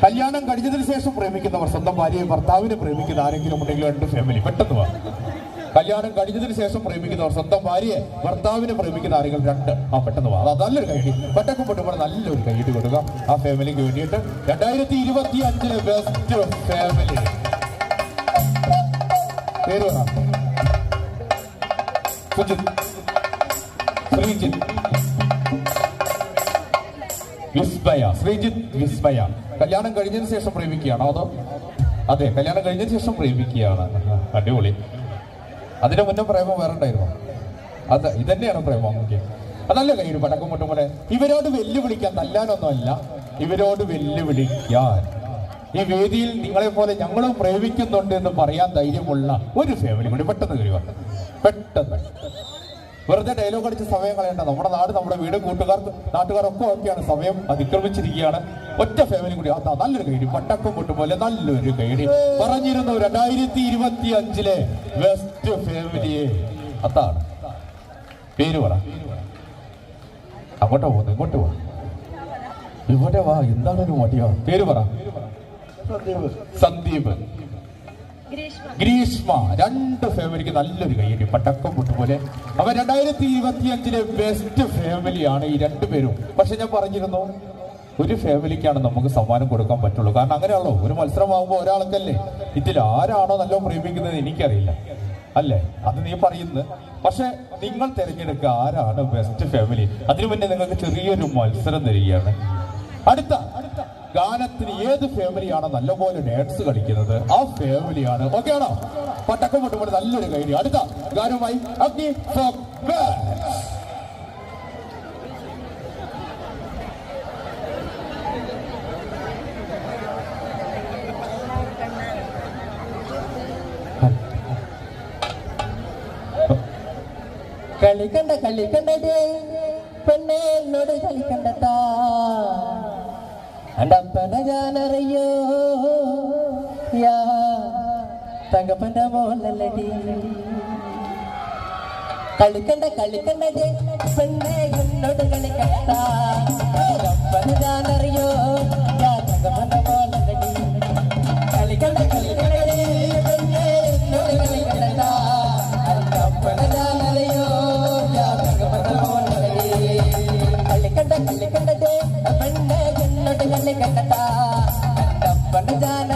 കല്യാണം കഴിഞ്ഞതിന് ശേഷം പ്രേമിക്കുന്നവർ സ്വന്തം ഭാര്യയെ ഭർത്താവിനെ പ്രേമിക്കുന്ന ആരെങ്കിലും ഉണ്ടെങ്കിൽ രണ്ട് ഫാമിലി പെട്ടെന്ന് വാ. കല്യാണം കഴിഞ്ഞതിന് ശേഷം പ്രേമിക്കുന്നവർ സ്വന്തം ഭാര്യയെ ഭർത്താവിനെ പ്രേമിക്കുന്ന ആരെങ്കിലും രണ്ട് പെട്ടെന്ന് വാ. അതാ നല്ലൊരു കൈയ്യടി പെട്ടക്കും പൊട്ടുമ്പോൾ നല്ലൊരു കൈയ്യടി കൊടുക്കുക ആ ഫാമിലിക്ക് വേണ്ടിയിട്ട്. 2025 ബെസ്റ്റ് ഫാമിലി പേര് പറ. സുജിത്, ശ്രീജിത്ത്, വിസ്മയ. ശ്രീജിത്ത്, വിസ്മയ കല്യാണം കഴിഞ്ഞതിന് ശേഷം പ്രേമിക്കുകയാണോ അതോ? അതെ, കല്യാണം കഴിഞ്ഞതിന് ശേഷം പ്രേമിക്കുകയാണ്. അടിപൊളി. അതിന് മുന്നേ പ്രേമം വേറെ ഉണ്ടായിരുന്നു? അത് ഇതന്നെയാണ് പ്രേമം. ഓക്കെ, അതല്ല കയ്യിൽ പടക്കം പൊട്ടുമ്പോൾ ഇവരോട് വെല്ലുവിളിക്കാൻ, തല്ലാനൊന്നുമല്ല, ഇവരോട് വെല്ലുവിളിക്കാൻ ഈ വേദിയിൽ നിങ്ങളെ പോലെ ഞങ്ങളും പ്രേമിക്കുന്നുണ്ട് എന്ന് പറയാൻ ധൈര്യമുള്ള ഒരു ഫാമിലി കൂടി പെട്ടെന്ന് കഴിയുക. പെട്ടെന്ന് വെറുതെ ഡയലോഗ് അടിച്ച് സമയം കളയേണ്ട. നമ്മുടെ നാട്, നമ്മുടെ വീട്, നാട്ടുകാരൊക്കെ ഒക്കെയാണ്, സമയം അതിക്രമിച്ചിരിക്കുകയാണ്. ഒറ്റ ഫാമിലി കൂടി അതാ നല്ലൊരു കൈഡി പട്ടക്കം പൊട്ടുപോലെ നല്ലൊരു കൈഡി പറഞ്ഞിരുന്നു. 2025 ബെസ്റ്റ് ഫാമിലിയെ അതാണ്. പേര് പറ. അങ്ങോട്ടോ പോകുന്നു, ഇങ്ങോട്ട് പോ, ഇവിടെ വാ. എന്താണ് ഒരു മടിയോ? പേര് പറ. സന്ദീപ്, ഗ്രീഷ്മ. രണ്ട് ഫാമിലിക്ക് നല്ലൊരു കൈയ്യടി പട്ടക്കം പൊട്ടുപോലെ. അവ 2025 ബെസ്റ്റ് ഫാമിലിയാണ് ഈ രണ്ടുപേരും. പക്ഷെ ഞാൻ പറഞ്ഞിരുന്നു, ഒരു ഫാമിലിക്കാണ് നമുക്ക് സമ്മാനം കൊടുക്കാൻ പറ്റുള്ളൂ. കാരണം അങ്ങനെയാണല്ലോ, ഒരു മത്സരമാകുമ്പോൾ ഒരാൾക്കല്ലേ. ഇതിൽ ആരാണോ നല്ലോ പ്രേമിക്കുന്നത് എനിക്കറിയില്ല, അല്ലേ? അത് നീ പറയുന്നത്. പക്ഷെ നിങ്ങൾ തിരഞ്ഞെടുക്കുക ആരാണ് ബെസ്റ്റ് ഫാമിലി. അതിനു മുന്നേ നിങ്ങൾക്ക് ചെറിയൊരു മത്സരം തരികയാണ്. അടുത്ത ഗാനത്തിന് ഏത് ഫാമിലിയാണോ നല്ലപോലെ ഡാൻസ് കളിക്കുന്നത് ആ ഫാമിലിയാണ്. ഓക്കെ ആണോ? പട്ടക്കം പൊട്ടുമ്പോൾ നല്ലൊരു കൈഡി. അടുത്ത ഗാനവുമായി അഗ്നി ഫോക്ക് ബാൻഡ്. കളിക്കണ്ട കളിക്കണ്ടേ പെണ്ണെ എന്നോട് കളിക്കണ്ടട്ടാ. അണ്ടപ്പന ഞാനറിയോ യാ തങ്കപ്പന്റെ മോളല്ലടി. കളിക്കണ്ട കളിക്കണ്ടേ പെണ്ണെ എന്നോട് കളിക്കണ്ട. അണ്ടപ്പന ഞാനറിയോ യാ തങ്കപ്പന്റെ മോളല്ലടി. കളിക്കണ്ട കളിക്കണ്ടേ പെണ്ണെ എന്നോട് കളിക്കണ്ട. അണ്ടപ്പന ഞാനറിയോ യാ തങ്കപ്പന്റെ മോളല്ലടി. കളിക്കണ്ട കളിക്കണ്ടേ പെണ്ണെ എന്നോട് കളിക്കണ്ട. അണ്ടപ്പന ഞാന